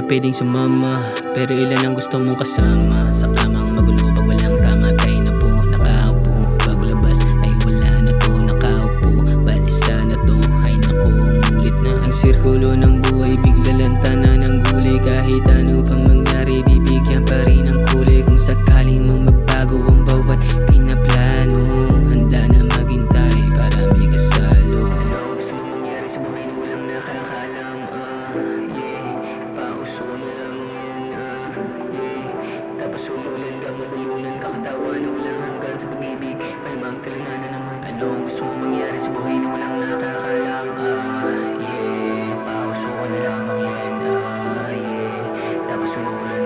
pwedeng sumama, pero ilan ang gusto mong kasama. Sa kamang magulo pag walang tama, tayo na po nakaupo. Bago labas ay wala na to, nakaupo. Balisa na to, ay naku, umulit na. Ang sirkulo ng buhay, bigla lang tana ng gulay. Kahit ano pang mangyari, bibigyan pa rin ng kulay. Kung sakaling mang magbago ang bawat pinaplano, handa na maghintay para may kasalo. Gusto mong mangyari sa buhay na walang nakakalam, pauso na lang yan, tapos ululan kang mabulunan, kakatawa na walang hanggan sa pag-ibig. Malamang taluna na naman. Anong gusto mong mangyari sa buhay na walang nakakalam, pauso ko na lamang yan, tapos ululan,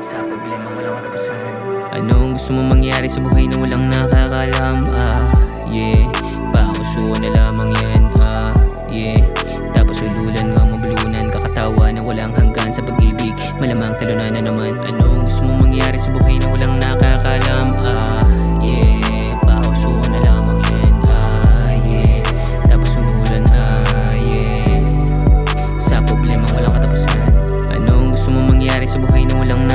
sa problema walang katapusan. Anong gusto mong mangyari sa buhay na walang nakakalam, pauso na lamang yan, tapos ululan nga mabulunan, kakatawa na walang hanggan sa pag-ibig. Malamang talunan na naman. Anong gusto mong mangyari sa buhay na walang nakakalam, pauso na lamang yan, tapos ululan, sa problema walang katapusan. Anong gusto mong mangyari sa buhay na walang